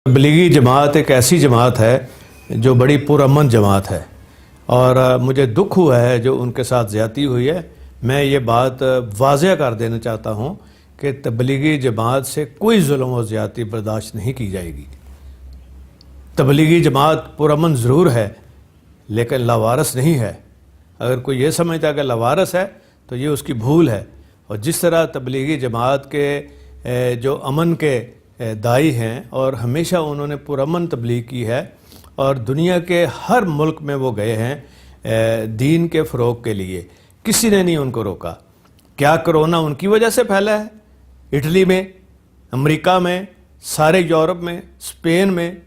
तबलीगी जमात एक ऐसी जमात है जो बड़ी पुरअमन जमात है और मुझे दुख हुआ है जो उनके साथ ज़्यादती हुई है। मैं ये बात वाज़ेह कर देना चाहता हूँ कि तबलीगी जमात से कोई जुल्म और ज़्यादती बर्दाश्त नहीं की जाएगी। तबलीगी जमात पुरअमन ज़रूर है लेकिन लावारस नहीं है। अगर कोई ये समझता है कि लावारस है तो ये उसकी भूल है। और जिस तरह तबलीगी जमात के जो अमन के दाई हैं और हमेशा उन्होंने पुरअमन तबलीग की है और दुनिया के हर मुल्क में वो गए हैं दीन के फ़रोग़ के लिए, किसी ने नहीं उनको रोका। क्या कोरोना उनकी वजह से फैला है? इटली में, अमेरिका में, सारे यूरोप में, स्पेन में,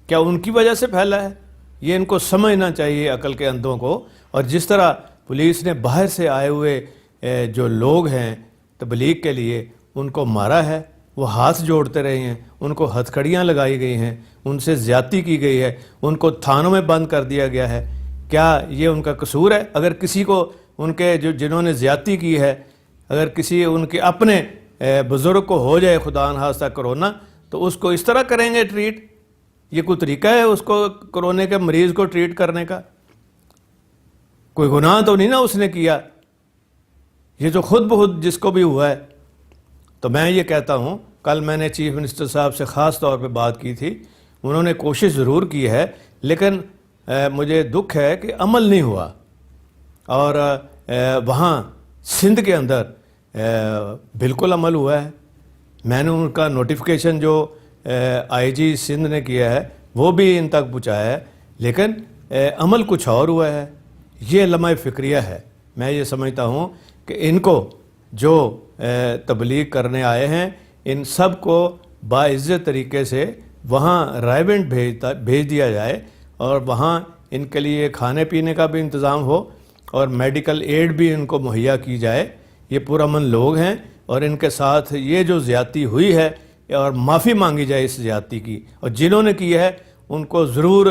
क्या उनकी वजह से फैला है? ये इनको समझना चाहिए अकल के अंधों को। और जिस तरह पुलिस ने बाहर से आए हुए जो लोग हैं तबलीग के लिए उनको मारा है, वो हाथ जोड़ते रहे हैं, उनको हथकड़ियाँ लगाई गई हैं, उनसे ज़्यादती की गई है, उनको थानों में बंद कर दिया गया है। क्या ये उनका कसूर है? अगर किसी को उनके जिन्होंने ज़्यादती की है, अगर किसी उनके अपने बुज़ुर्ग को हो जाए खुदा न खास्ता कोरोना, तो उसको इस तरह करेंगे ट्रीट? ये कोई तरीका है उसको कोरोना के मरीज़ को ट्रीट करने का? कोई गुनाह तो नहीं ना उसने किया, ये जो खुद बहुत जिसको भी हुआ है। तो मैं ये कहता हूँ, कल मैंने चीफ मिनिस्टर साहब से ख़ास तौर पे बात की थी, उन्होंने कोशिश ज़रूर की है लेकिन मुझे दुख है कि अमल नहीं हुआ। और वहाँ सिंध के अंदर बिल्कुल अमल हुआ है। मैंने उनका नोटिफिकेशन जो आईजी सिंध ने किया है वो भी इन तक पहुँचाया है, लेकिन अमल कुछ और हुआ है। ये लम्हा फ़िक्रिया है। मैं ये समझता हूँ कि इनको जो तबलीग करने आए हैं इन सब को बाइज़्ज़त तरीके से वहाँ रायवेंट भेज दिया जाए और वहाँ इनके लिए खाने पीने का भी इंतज़ाम हो और मेडिकल एड भी इनको मुहैया की जाए। ये पुरअमन लोग हैं और इनके साथ ये जो ज़्यादती हुई है और माफ़ी मांगी जाए इस ज़्यादती की, और जिन्होंने की है उनको ज़रूर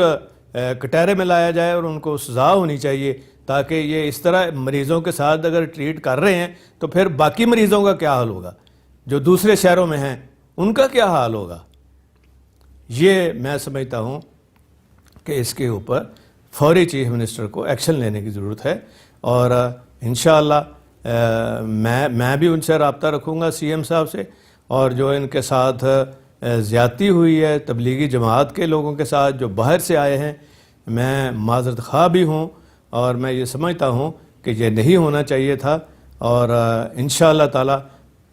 कटहरे में लाया जाए और उनको सज़ा होनी चाहिए, ताकि ये इस तरह मरीज़ों के साथ अगर ट्रीट कर रहे हैं तो फिर बाकी मरीज़ों का क्या हाल होगा, जो दूसरे शहरों में हैं उनका क्या हाल होगा। ये मैं समझता हूँ कि इसके ऊपर फौरी चीफ मिनिस्टर को एक्शन लेने की ज़रूरत है। और इंशाअल्लाह मैं भी उनसे रब्ता रखूँगा सीएम साहब से, और जो इनके साथ ज़्यादती हुई है तबलीगी जमात के लोगों के साथ जो बाहर से आए हैं, मैं माज़रत ख़्वाह भी हूँ और मैं ये समझता हूँ कि ये नहीं होना चाहिए था। और इंशाअल्लाह ताला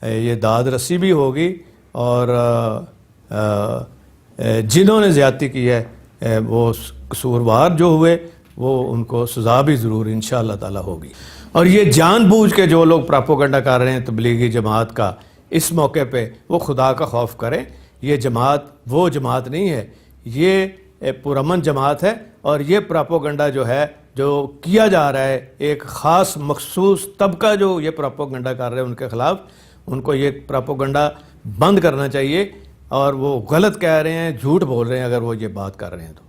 ये दाद रसी भी होगी और जिन्होंने ज़्यादती की है वो कसूरवार जो हुए वो उनको सज़ा भी ज़रूर इंशाअल्लाह ताला होगी। और ये जानबूझ के जो लोग प्रोपेगेंडा कर रहे हैं तबलीगी जमात का इस मौके पे, वो खुदा का खौफ करें। ये जमात वो जमात नहीं है, ये पुरअमन जमात है। और ये प्रोपेगेंडा जो है जो किया जा रहा है एक ख़ास मखसूस तबका जो ये प्रोपेगेंडा कर रहे हैं उनके ख़िलाफ़, उनको ये प्रोपेगेंडा बंद करना चाहिए। और वो गलत कह रहे हैं, झूठ बोल रहे हैं अगर वो ये बात कर रहे हैं तो।